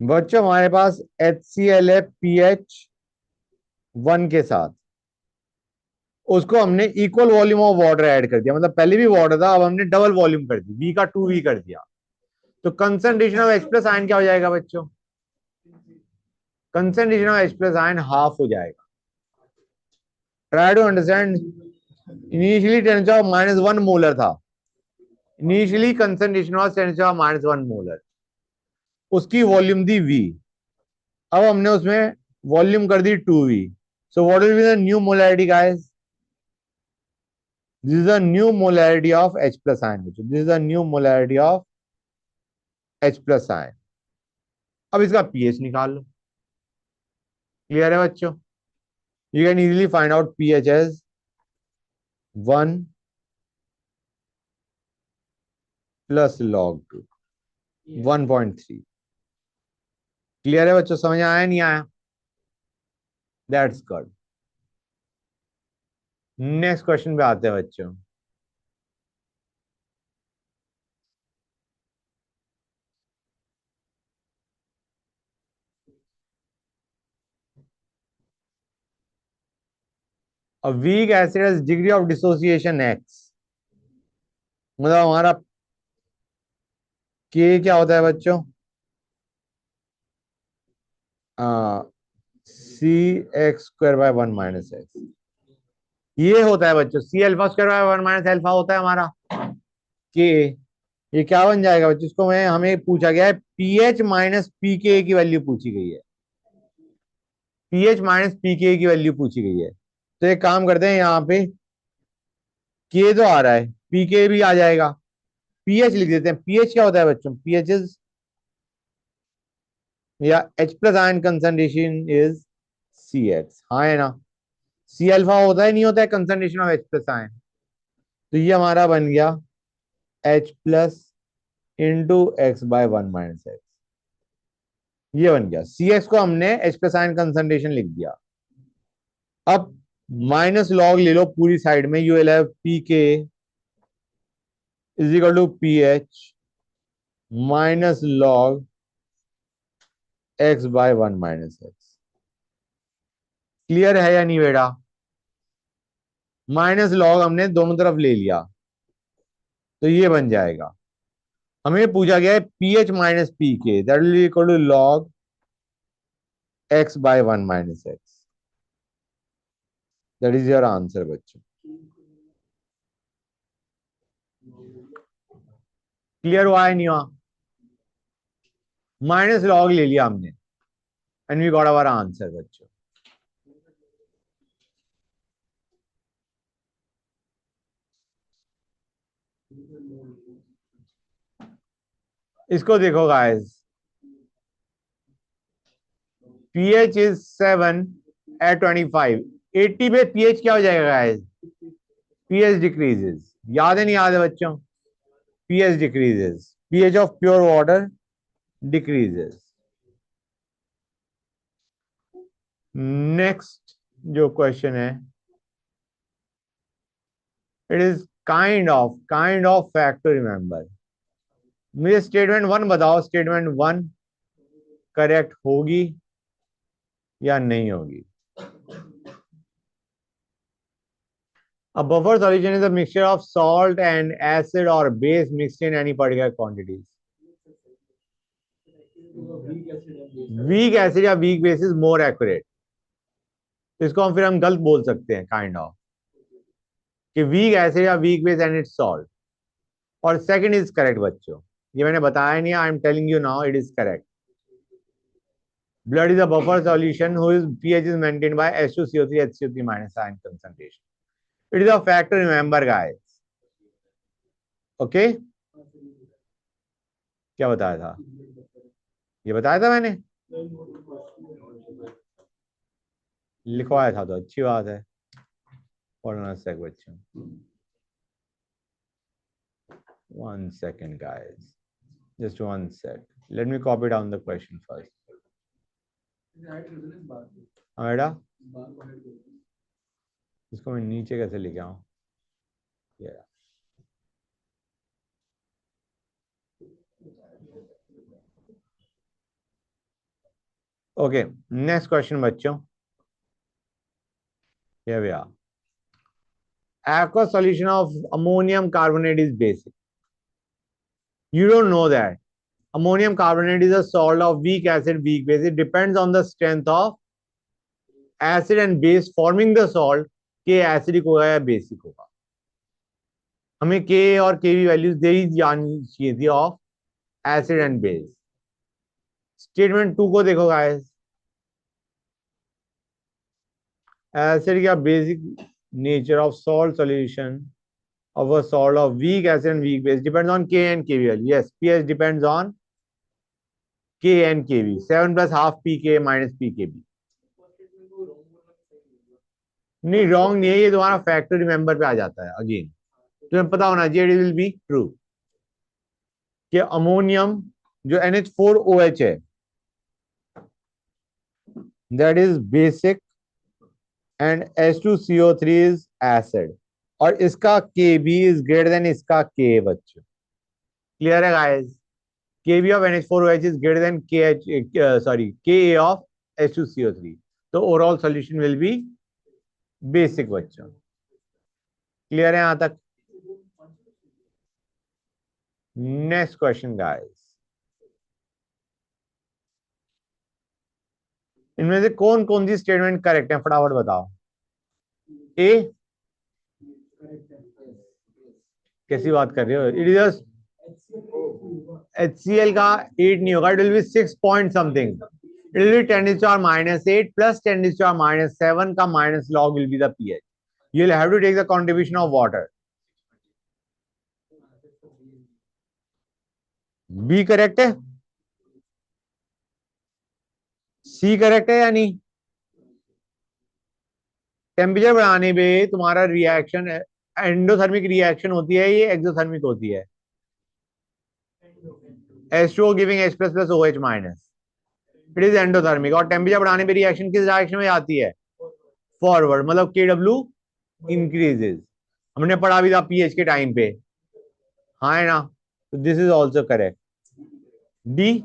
बच्चों हमारे पास HCl है pH 1 के साथ। उसको हमने equal volume of water add कर दिया, मतलब पहले भी वाटर था, अब हमने डबल वॉल्यूम कर दी, V का 2V कर दिया। तो concentration of H plus ion क्या हो जाएगा बच्चों? Concentration of H plus ion half हो जाएगा। Try to understand. Initially tension of -1 molar था। Initially concentration of tension of -1 molar, उसकी वॉल्यूम दी V। अब हमने उसमें वॉल्यूम कर दी 2V। So what will be the new molarity guys? This is the new molarity of H plus ion. This is the new molarity of H plus ion. अब इसका pH निकाल लो। क्लियर है बच्चों? You can easily find out pH as 1 plus log 2, 1.3। Clear है बच्चों? समझ आया नहीं आया? That's good. नेक्स्ट क्वेश्चन पे आते हैं बच्चों। A weak acid has degree of dissociation x, मतलब हमारा K क्या होता है बच्चों? C x² / 1 - x। ये होता है बच्चों C α² / 1 - अल्फा होता है हमारा K। ये क्या बन जाएगा बच्चों? इसको मैं हमें पूछा गया है पीएच माइनस पीके की वैल्यू पूछी गई है। पीएच माइनस पीके की वैल्यू पूछी गई है। तो एक काम करते हैं, यहाँ पे के तो आ रहा है, पीके भी आ जाएगा, पीएच लिख देते हैं। पीएच क्या होता है बच्चों? पीएच इज, या H plus ion concentration is CX। हाँ है ना? सी अल्फा होता है नहीं होता है concentration of H plus ion. तो ये हमारा बन गया H plus into x/1 - x। ये बन गया। CX को हमने H प्लस आयन कंसंट्रेशन लिख दिया। अब माइनस लॉग ले लो पूरी साइड में, you will have pK is equal to pH minus log x/1 - x। Clear है या नहीं बेटा? माइनस लॉग हमने दोनों तरफ ले लिया, तो ये बन जाएगा। हमें पूछा गया है pH minus pK, that will equal to log x/1 - x। That is your answer बच्चों। क्लियर हुआ है नहीं हुआ? माइनस लॉग ले लिया हमने and we got our answer बच्चों। इसको देखो गाइस, pH इज 7 at 25। 80 पे pH क्या हो जाएगा गाइस? pH decreases. याद है नहीं याद है बच्चों? pH decreases, pH of pure water decreases. Next जो क्वेश्चन है, it is kind of fact to remember. मुझे स्टेटमेंट 1 बताओ, स्टेटमेंट 1 करेक्ट होगी या नहीं होगी? A buffer solution is a mixture of salt and acid or base mixed in any particular quantities. Weak acid या weak base is more accurate. तो इसको हम फिर हम गलत बोल सकते हैं काइंड ऑफ, कि वीक एसिड या weak base and its salt. और सेकंड इज करेक्ट बच्चों, ये मैंने बताया नहीं, I am telling you now, it is correct. Blood is a buffer solution whose pH is maintained by H2CO3 HCO3 minus ion concentration. It is a fact to remember guys. Okay? क्या बताया था? ये बताया था मैंने, लिखवाया था तो अच्छी बात है। Hold on a sec बच्चों, 1 second guys, just 1 sec. Let me copy down the question first. हाँ बेटा, इसको मैं नीचे कैसे लिखे आऊँ? Yeah. ओके, नेक्स्ट क्वेश्चन बच्चों, here we are. Aqueous solution of ammonium carbonate is basic. You don't know that. Ammonium carbonate is a salt of weak acid, weak base. It depends on the strength of acid and base forming the salt. के acidic होगा या basic होगा. हमें के और के we values दे ही जाननी चाहिए थी of acid and base. Statement 2 को देखो गाइस. एसिड का basic nature of salt solution of a salt of weak acid and weak base depends on K and KV value. Yes, pH depends on K and KV. 7 plus half pK minus pKb. नहीं, wrong नहीं है ये, तुम्हारा factor remember पे आ जाता है. Again तुम्हें पता होना चाहिए, इट विल बी ट्रू कि अमोनियम जो NH4OH है that is basic and H2CO3 is acid, और इसका Kb इज ग्रेटर देन इसका K. बच्चों क्लियर है guys? Kb of NH4OH is greater than Ka of H2CO3. तो overall solution will be basic. बच्चों क्लियर है यहां तक? नेक्स्ट क्वेश्चन गाइस, इनमें से कौन कौन सी स्टेटमेंट करेक्ट है फटाफट बताओ. ए, कैसी बात कर रहे हो? इट इज HCl का 8 नहीं होगा, it will be 6 point something. It will be 10⁻⁸ plus 10⁻⁷ का minus log will be the pH. You will have to take the contribution of water. B correct है? सी करेक्ट है या नहीं? Temperature बढ़ाने पे तुम्हारा रिएक्शन एंडोथर्मिक रिएक्शन होती है, ये एक्सोथर्मिक होती है. H2O giving H plus plus OH minus, it is endothermic. और टेम्परेचर बढ़ाने पे रिएक्शन किस डायरेक्शन में जाती है? फॉरवर्ड. मतलब KW इंक्रीजेस. हमने पढ़ा भी था pH के टाइम पे, हाँ है ना? तो this is also correct. D,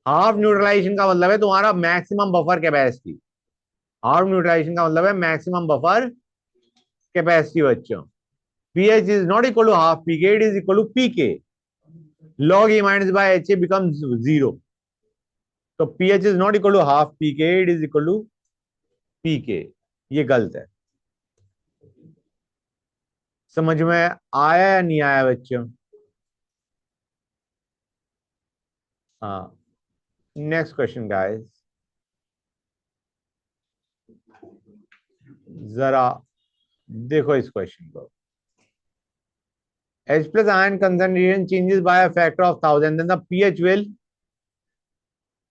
half neutralisation का मतलब है तुम्हारा maximum buffer capacity. Half neutralisation का मतलब है मैक्सिमम बफर कैपेसिटी. बच्चों pH is not equal to half pK, it is equal to pK. log A minus by HA becomes 0. तो pH is not equal to half pK, it is equal to pK. ये गलत है. समझ में आया या नहीं आया बच्चों? हाँ, नेक्स्ट क्वेश्चन गाइस, जरा देखो इस क्वेश्चन को. H plus ion concentration changes by a factor of 1000, then the pH will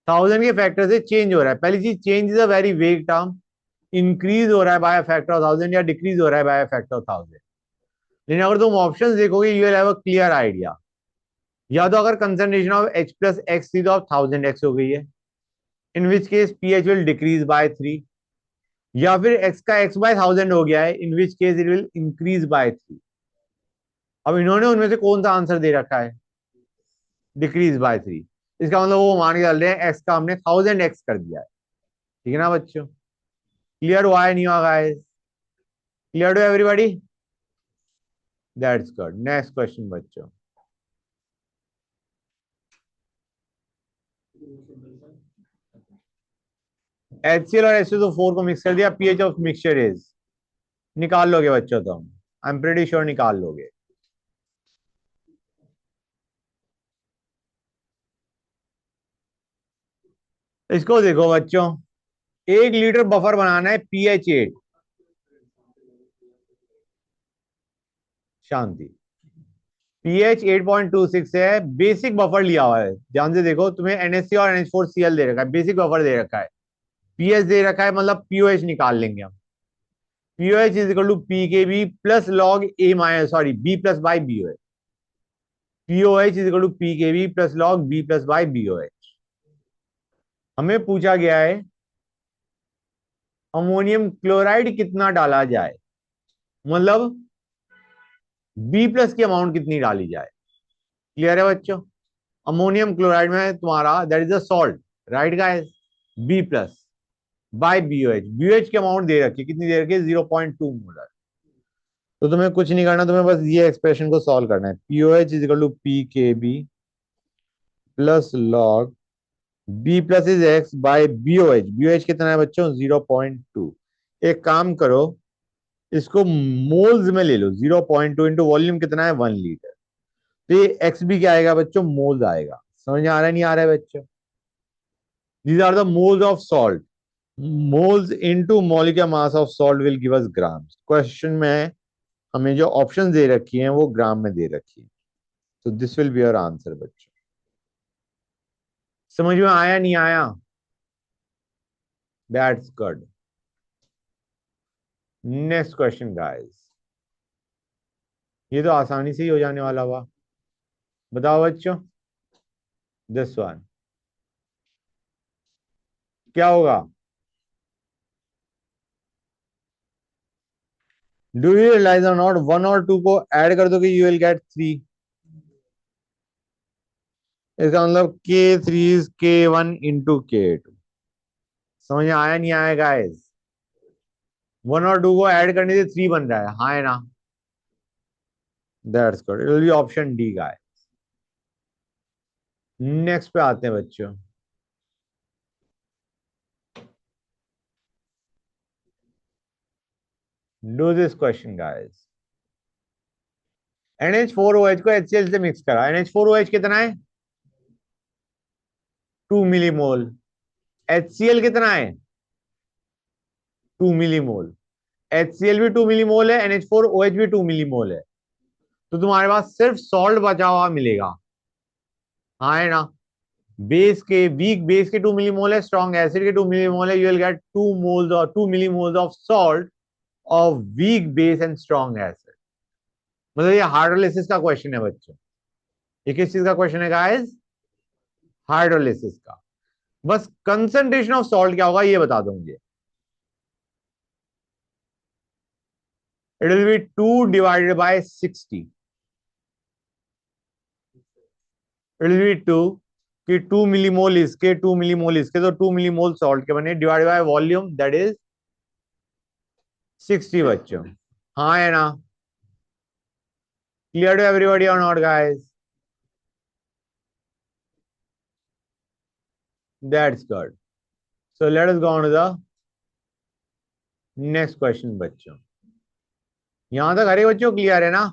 1000 के फैक्टर से चेंज हो रहा है. पहली चीज, change is a very vague term. Increase हो रहा है बाय फैक्टर ऑफ 1000 या डिक्रीज हो रहा है बाय फैक्टर ऑफ 1000. लेकिन अगर तुम ऑप्शंस देखोगे you will have a clear idea. या तो अगर concentration of H plus X थी तो अब 1000x हो गई है, in which case pH will decrease by 3. या फिर x का x बाय 1000 हो गया है, in which case it will increase by 3. अब इन्होंने उनमें से कौन सा आंसर दे रखा है? Decrease by 3. इसका मतलब वो मान के चल रहे हैं x का हमने 1000x कर दिया है. ठीक है ना बच्चों? क्लियर हुआ है नहीं हुआ guys? Clear to everybody? That's good. Next question बच्चों, HCl और H2SO4 को मिक्स कर दिया, pH ऑफ मिक्सचर इज, निकाल लोगे बच्चों तुम, आई एम प्रीटी श्योर निकाल लोगे. इसको देखो बच्चों, 1 लीटर बफर बनाना है, pH 8. शांति. pH 8.26 है, बेसिक बफर लिया हुआ है. ध्यान से देखो, तुम्हें NH3 और NH4Cl दे रखा है, बेसिक बफर दे रखा है. pH दे रखा है, मतलब pOH निकाल लेंगे हम. pOH is equal to pKb plus log A minus B plus by BOH. pOH is equal to pKb plus log B plus by BOH. हमें पूछा गया है अमोनियम क्लोराइड कितना डाला जाए, मतलब B प्लस की अमाउंट कितनी डाली जाए. क्लियर है बच्चों? अमोनियम क्लोराइड में तुम्हारा that is a salt, right guys, B plus by BOH. BOH की अमाउंट दे रखी है, कितनी दे रखी है, 0.2 मोलर। तो तुम्हें कुछ नहीं करना, तुम्हें बस ये एक्सप्रेशन को सॉल्व करना है। POH is equal to P K B plus log B plus is X by BOH. BOH कितना है बच्चों, 0.2। एक काम करो, इसको मोल्स में ले लो, 0.2 इंटू वॉल्यूम कितना है, 1 लीटर। तो ये एक्स भी क्या आएगा बच्चों, मोल्स आएगा। समझ में आ रहा है, नहीं आ रहा है बच्चों? These are the moles of salt. Moles into molecular mass of salt will give us grams. Question में हमें जो ऑप्शन दे रखी हैं वो ग्राम में दे रखी है। तो this will be your answer बच्चों। समझ में आया, नहीं आया? That's good. Next question guys, ये तो आसानी से ही हो जाने वाला हुआ। बताओ बच्चों, दिस वन क्या होगा? डू यू रियलाइज और नॉट, वन और टू को ऐड कर दोगे यू विल गेट 3। इसका मतलब K3 is K1 into K2। समझ में आया, नहीं आया गाइस? वन और टू को ऐड करने से 3 बन रहा है, हाँ है ना? That's good, it will B option D guys. Next पे आते हैं बच्चों। Do this question guys. NH4OH को HCl से मिक्स करा। NH4OH कितना है, 2 मिलीमोल। HCl कितना है, 2 मिलीमोल। HCl भी 2 मिलीमोल है, NH4OH भी 2 मिलीमोल है। तो तुम्हारे पास सिर्फ सॉल्ट बचा हुआ मिलेगा, हाँ है ना? बेस के, वीक बेस के 2 मिलीमोल है, स्ट्रॉन्ग एसिड के 2 मिलीमोल है। यू विल गेट 2 मोल्स और 2 millimoles of salt of week base and strong acid. मतलब ये हाइड्रोलिसिस का क्वेश्चन है बच्चों। ये किस चीज का क्वेश्चन है गाइस, हाइड्रोलिसिस का। बस कंसंट्रेशन ऑफ सॉल्ट क्या होगा ये बता दो मुझे। It will B 2 divided by 60। It will B 2 कि 2 मिलीमोल इसके, 2 मिलीमोल इसके, तो 2 मिलीमोल सॉल्ट के बने, divided by volume that is 60 बच्चों, हाँ है ना? क्लियर टू एवरीबॉडी और not guys? That's good. So let us go on to the next question बच्चों। यहां तक हरे बच्चों क्लियर है ना?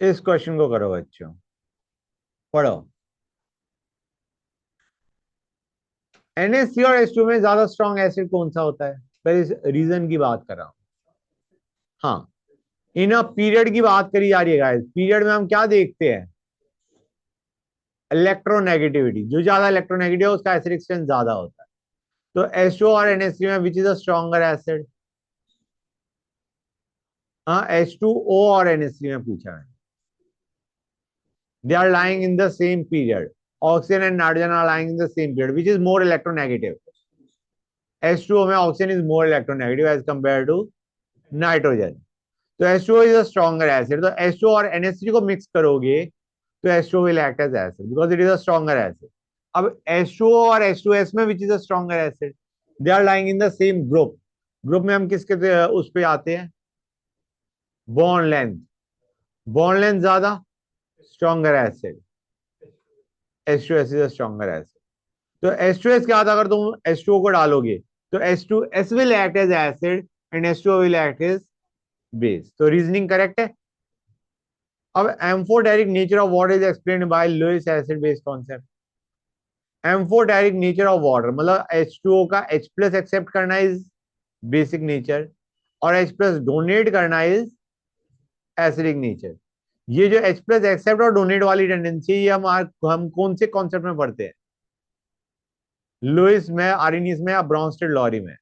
इस क्वेश्चन को करो बच्चों, पढ़ो। NaC और H2 में ज्यादा स्ट्रॉन्ग एसिड कौन सा होता है? पहले इस रीजन की बात कर रहा हूं। हाँ, इन अ पीरियड की बात करी जा रही है गाइस। पीरियड में हम क्या देखते हैं, इलेक्ट्रोनेगेटिविटी। जो ज्यादा इलेक्ट्रोनेगेटिव है उसका एसिडिक स्ट्रेंथ ज्यादा होता है। तो H2 और NH3 में which is a stronger acid? हाँ, H2O और NH3 में पूछा है। They are lying in the same period. Oxygen and nitrogen are lying in the same period, which is more electronegative. H2O में oxygen is more electronegative as compare to nitrogen. तो H2O is a stronger acid. तो H2O और NH3 को mix करोगे तो H2O will act as acid because it is a stronger acid. अब H2O और H2S में which is a stronger acid? They are lying in the same group. Group में हम किसके उस पे आते हैं, बॉन्ड लेंथ। बॉन्ड लेंथ ज्यादा, stronger acid. H2S is a stronger acid. तो H2S क्या था, अगर तुम H2O को डालोगे तो H2S will act as acid and H2O will act as base. तो रीजनिंग करेक्ट है। अब amphoteric nature of water is explained by Lewis acid base concept. Amphoteric nature of water मतलब H2O का H प्लस एक्सेप्ट करना is basic nature और H plus donate करना is acidic nature. ये जो H प्लस एक्सेप्ट और donate वाली tendency, ये हम कौन से कॉन्सेप्ट में पढ़ते हैं, लुईस में, आर्निस में या ब्रॉन्स्टेड लॉरी में?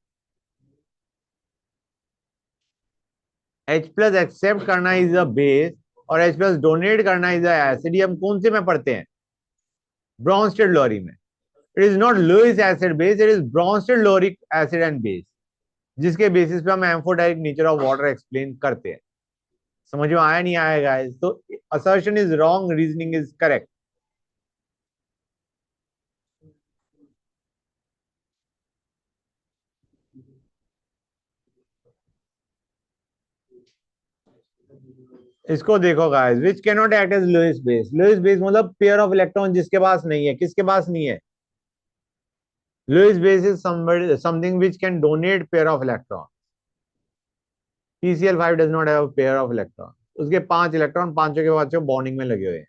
H प्लस एक्सेप्ट करना इज अ बेस और H प्लस डोनेट करना इज अ एसिड, ये हम कौन से में पढ़ते हैं, ब्रॉन्स्टेड लॉरी में। It is not Lewis acid base, it is Bronsted Lowry acid and base. जिसके बेसिस पे हम amphoteric nature of water explain करते हैं। समझ में आया नहीं आया गाइस? तो assertion is wrong, reasoning is correct. इसको देखो guys, which can not act as Lewis base. Lewis base मतलब पेयर ऑफ इलेक्ट्रॉन जिसके पास नहीं है। किसके पास नहीं है? Lewis base is something which can donate pair of electron. PCl5 does not have pair of electron. उसके 5 इलेक्ट्रॉन, पांचों के पांचों बॉन्डिंग में लगे हुए हैं।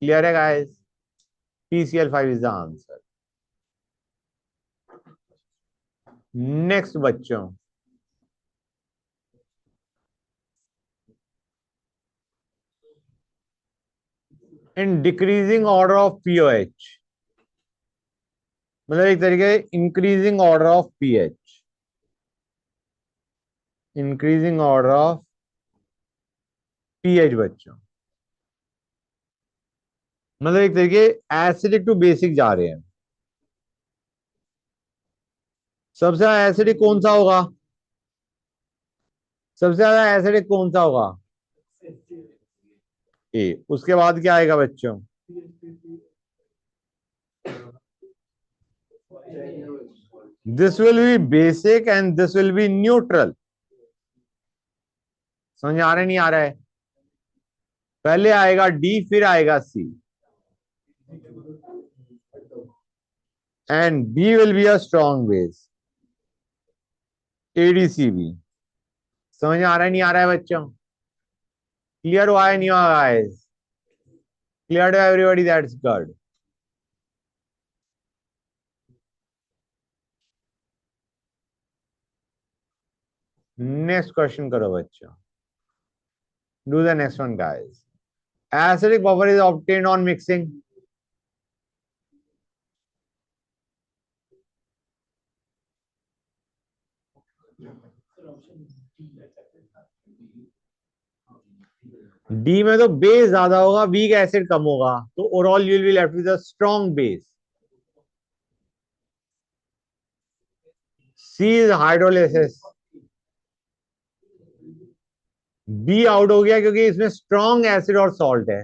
क्लियर है guys? PCl5 is the answer. Next बच्चों, in decreasing order of POH, मतलब एक तरीके increasing order of pH, increasing order of pH बच्चों, मतलब एक तरीके एसिडिक टू बेसिक जा रहे हैं। सबसे ज्यादा एसिडिक कौन सा होगा? सबसे ज्यादा एसिडिक कौन सा होगा? ए। उसके बाद क्या आएगा बच्चों? This will be basic and this will B neutral. समझ आ रहा है नहीं आ रहा है? पहले आएगा डी, फिर आएगा C, and B will be a strong base, ADCB। समझ आ रहा है नहीं आ रहा है बच्चों? क्लियर हुआ है नहीं हुआ guys? Clear to everybody? That's good. Next question करो बच्चों। Do the next one guys. Acidic buffer is obtained on mixing. D में तो बेस ज्यादा होगा, वीक एसिड कम होगा, तो overall you will be left with a strong base. C is hydrolysis. B out हो गया क्योंकि इसमें स्ट्रॉन्ग एसिड और सॉल्ट है।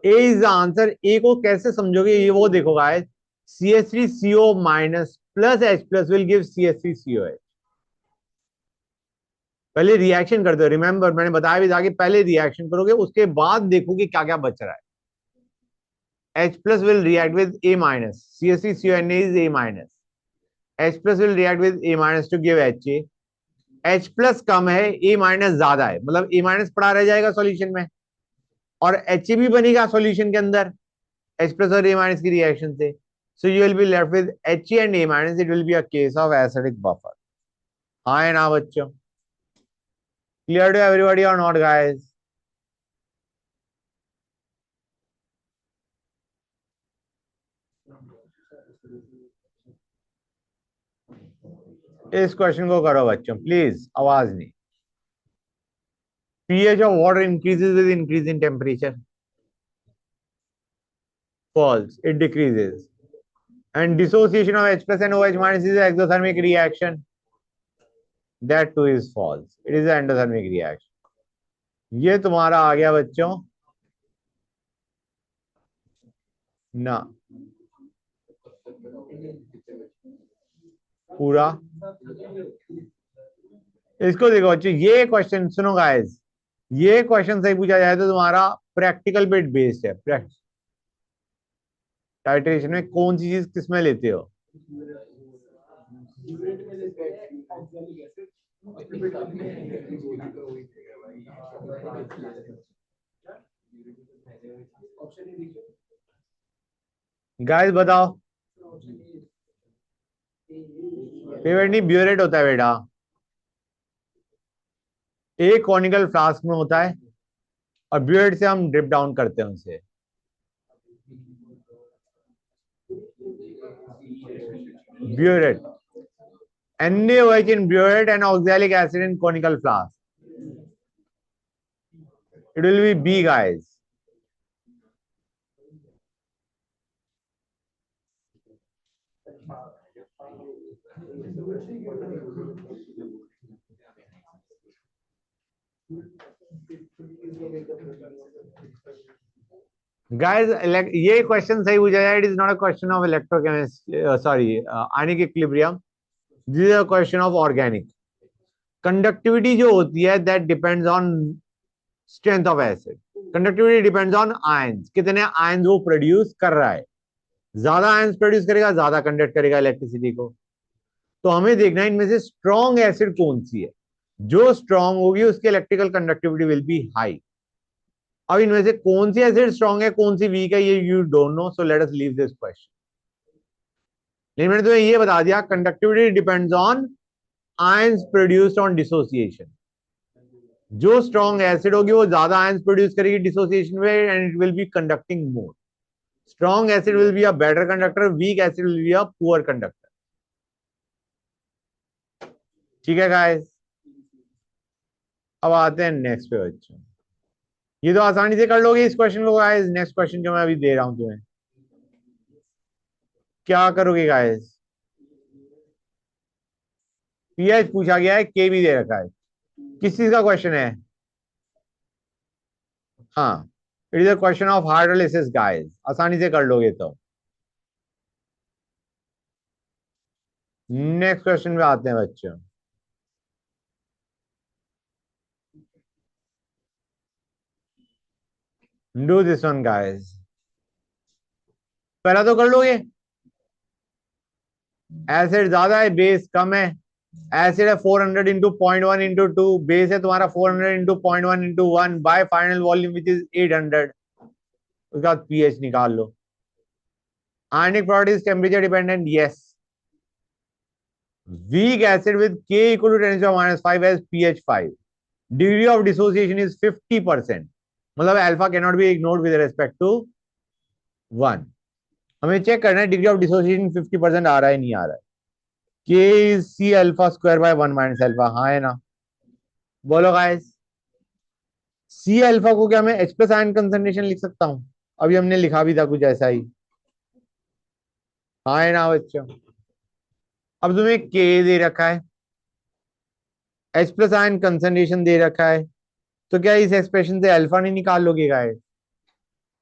A is the answer. A को कैसे समझोगे ये वो देखो guys. CH3CO minus plus H plus will give CH3COH। पहले रिएक्शन करते हो, रिमेंबर मैंने बताया भी था कि पहले रिएक्शन करोगे उसके बाद देखोगे क्या क्या बच रहा है। H plus will react with A minus, CH3CONA is A minus, H plus will react with A minus to give HA। H plus कम है, A माइनस ज्यादा है, मतलब A माइनस पड़ा रह जाएगा सॉल्यूशन में, और HA भी बनेगा सॉल्यूशन के अंदर H प्लस और A माइनस की रिएक्शन से। So you will be left with HA and A minus. It will be a case of acidic buffer. हाँ है ना बच्चों? Clear to everybody or not guys? इस क्वेश्चन को करो बच्चों प्लीज, आवाज नहीं। pH of water increases with increase in temperature. False. It decreases. And dissociation of H plus and OH minus is an exothermic reaction. That too is false. It is an endothermic reaction. ये तुम्हारा आ गया बच्चों ना पूरा। इसको देखो बच्चों, ये क्वेश्चन सुनो गाइस, ये क्वेश्चन सही पूछा जाए तो तुम्हारा प्रैक्टिकल पे बेस्ड है। टाइट्रेशन में कौन सी चीज किसमें लेते हो? गाइस बताओ। पेवेट नहीं, ब्यूरेट होता है बेटा। एक कॉनिकल फ्लास्क में होता है, और ब्यूरेट से हम ड्रिप डाउन करते हैं उसे। Burette, NaOH in burette and oxalic acid in conical flask. It will be B guys. Guys ये क्वेश्चन सही पूछा जाए, it is not a question of electrochemistry, sorry ionic equilibrium, this is a question of organic. Conductivity जो होती है that depends on strength of acid, conductivity depends on ions, कितने ions वो produce कर रहा है। ज्यादा आयंस प्रोड्यूस करेगा ज्यादा कंडक्ट करेगा इलेक्ट्रिसिटी को। तो हमें देखना है इनमें से स्ट्रॉन्ग एसिड कौन सी है, जो स्ट्रॉन्ग होगी उसकी electrical conductivity will be high. अब इनमें से कौन सी एसिड स्ट्रॉन्ग है कौन सी वीक है ये you don't know, so let us leave this question. लेकिन मैंने तुम्हें ये बता दिया conductivity depends on ions produced on dissociation. जो स्ट्रॉन्ग एसिड होगी वो ज्यादा आयंस प्रोड्यूस करेगी डिसोसिएशन में and it will be conducting more. Strong acid will be a better conductor, weak acid will be a poor conductor. ठीक है guys, अब आते हैं नेक्स्ट पे बच्चों। ये तो आसानी से कर लोगे इस क्वेश्चन को गाइस। नेक्स्ट क्वेश्चन जो मैं अभी दे रहा हूं तुम्हें, क्या करोगे गाइस? पीएच पूछा गया है, के भी दे रखा है। किस चीज का क्वेश्चन है? हाँ, it is a question of hydrolysis guys, आसानी से कर लोगे तो। नेक्स्ट क्वेश्चन पे आते हैं बच्चों। डू दिस वन गाइस, पहला तो कर लोगे। एसिड ज्यादा है बेस कम है। एसिड है 400 इंटू 0.1 इंटू 2, बेस है तुम्हारा 400 into 0.1 into 1 by final volume which is 800। उसके बाद पीएच निकाल लो। Ionic properties temperature dependent, yes. Weak acid with K equal to 10⁻⁵ has pH 5। Degree of dissociation is 50%, मतलब alpha can not be ignored with respect to 1। हमें check करना है degree of dissociation 50% आ रहा है नहीं आ रहा है। K is C alpha square by 1 minus alpha, हाँ है ना? बोलो गाइस। सी अल्फा को क्या मैं एच प्लस आयन कंसंट्रेशन लिख सकता हूं? अभी हमने लिखा भी था कुछ ऐसा ही, हाँ है ना बच्चों? अब तुम्हें के दे रखा है, एच प्लस आयन कंसंट्रेशन दे रखा है, तो क्या इस एक्सप्रेशन से अल्फा नहीं निकाल लोगे गाइस?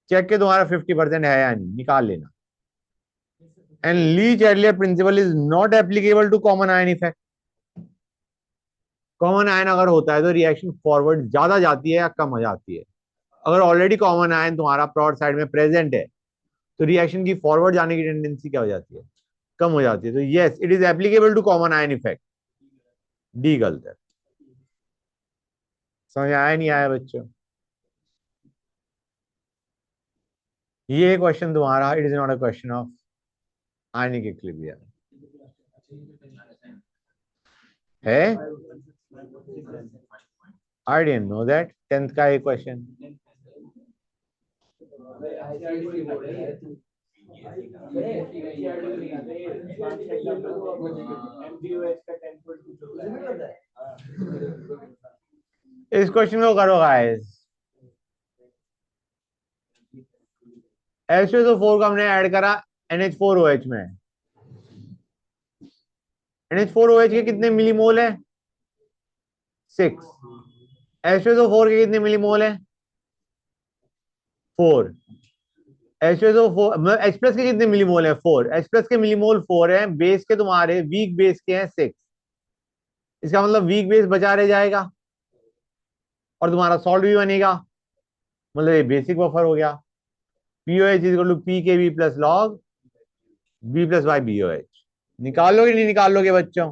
चेक के तुम्हारा 50% है या नहीं, निकाल लेना। And Le Chatelier principle is not applicable to common ion effect. Common ion अगर होता है तो रिएक्शन फॉरवर्ड ज्यादा जाती है या कम हो जाती है? अगर ऑलरेडी कॉमन आयन तुम्हारा प्रॉड साइड में प्रेजेंट है तो रिएक्शन की फॉरवर्ड जाने की टेंडेंसी क्या हो जाती है? कम हो जाती है। तो yes, it is applicable to common ion effect. D गलत है। समझ आया नहीं आया बच्चों? ये क्वेश्चन तुम्हारा, it is not a question of ionic equilibrium है। I didn't know that. 10th का एक क्वेश्चन। इस क्वेश्चन को करो गाइस। H2SO4 को हमने ऐड करा NH4OH में। NH4OH के कितने मिलीमोल है? 6। H2SO4 के कितने मिलीमोल है? 4। H2SO4 मतलब H प्लस के कितने मिलीमोल है? 4। H प्लस के मिलीमोल 4 है, बेस के तुम्हारे वीक बेस के हैं 6। इसका मतलब वीक बेस बचा रह जाएगा और तुम्हारा सॉल्ट भी बनेगा, मतलब ये बेसिक बफर हो गया। POH is equal to P K B plus log B plus by BOH। निकाल लोगे नहीं निकाल लोगे बच्चों?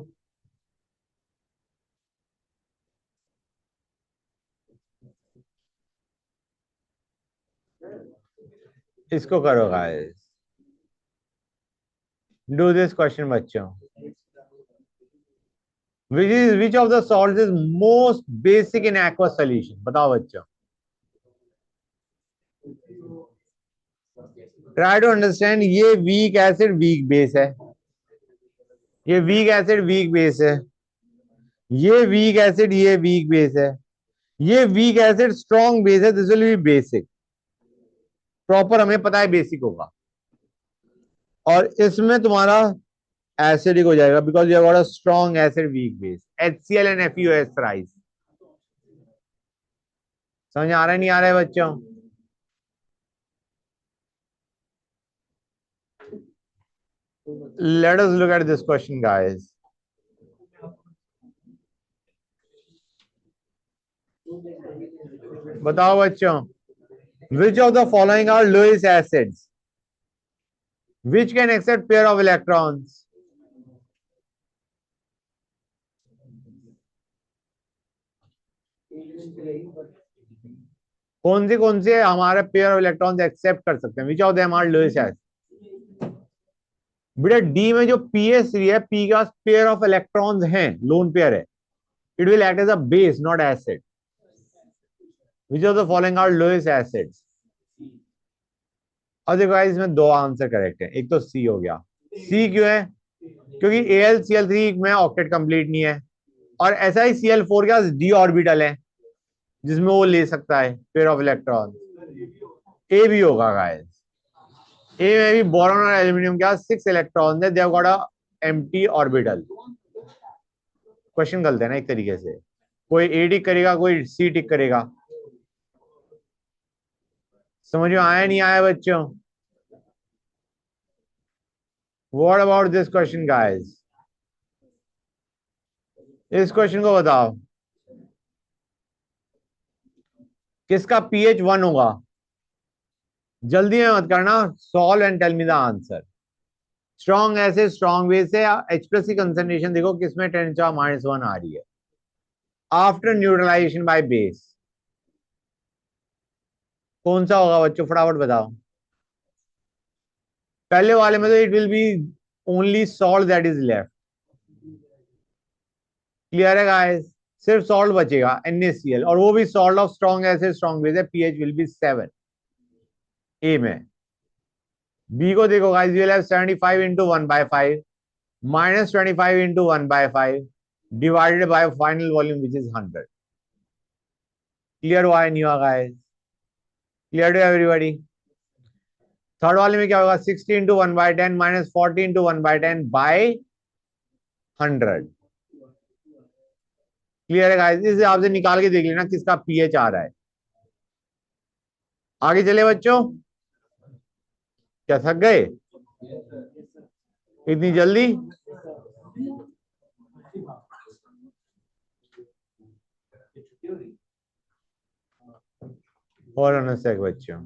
इसको करो गाइस। डू दिस क्वेश्चन बच्चों। Which of the salts is most basic in aqueous solution? बताओ बच्चों। Try to understand. ये वीक एसिड वीक बेस है, ये वीक एसिड वीक बेस है, ये वीक एसिड ये वीक बेस है, ये वीक एसिड स्ट्रॉन्ग बेस है, this will be basic. Proper हमें पता है बेसिक होगा। और इसमें तुम्हारा एसिडिक हो जाएगा because you have got a strong acid weak base. HCl and FeOS thrice. समझ आ रहा है नहीं आ रहा है बच्चों? Let us look at this question, guys. बताओ बच्चों, which of the following are Lewis acids which can accept pair of electrons? कौन से हमारे पेयर ऑफ इलेक्ट्रॉन्स एक्सेप्ट कर सकते हैं? Which of them are Lewis acid? बेटा डी में जो PS3 है, पी के पास पेयर ऑफ इलेक्ट्रॉन्स हैं, लोन पेयर है. It will act as a base not acid. Which of the following are Lewis acids? और देखो गाइस इसमें दो आंसर करेक्ट है. एक तो सी हो गया. सी क्यों है? क्योंकि AlCl3 में ऑक्टेट कंप्लीट नहीं है और SiCl4 के पास डी ऑर्बिटल है जिसमें वो ले सकता है पेयर ऑफ इलेक्ट्रॉन. ए भी होगा गाइस. ए में भी बोरॉन और एल्यूमिनियम के पास 6 इलेक्ट्रॉन है. They have got a empty orbital. Question गलत है ना एक तरीके से. कोई ए टिक करेगा, कोई सी टिक करेगा. समझ में आया नहीं आया बच्चों? What about this question guys? इस क्वेश्चन को बताओ, किसका पीएच 1 होगा? जल्दी में मत करना. Solve and tell me the answer. Strong ऐसे स्ट्रॉन्ग बेस से H प्लस की कंसंट्रेशन देखो किसमें 10⁻⁻1 आ रही है आफ्टर न्यूट्रलाइजेशन बाय बेस. कौन सा होगा बच्चों? फटाफट बताओ. पहले वाले में तो it will be only salt that is left. Clear है गाइस? सिर्फ सॉल्ट बचेगा NaCl और वो भी salt of strong acid strong base है. पीएच विल बी 7 ए में. बी को देखो guys, will have 75 into 1/5 minus 25 into 1/5 divided by final volume which is 100. Clear हुआ है नहीं हुआ guys? Clear to everybody? Third वाले में क्या होगा? 60 into 1/10 minus 40 into 1/10 by 100. Clear है गाइस? इस हिसाब से निकाल के देख लेना किसका पीएच आ रहा है. आगे चले बच्चों. क्या थक गए इतनी जल्दी? और सेक बच्चों.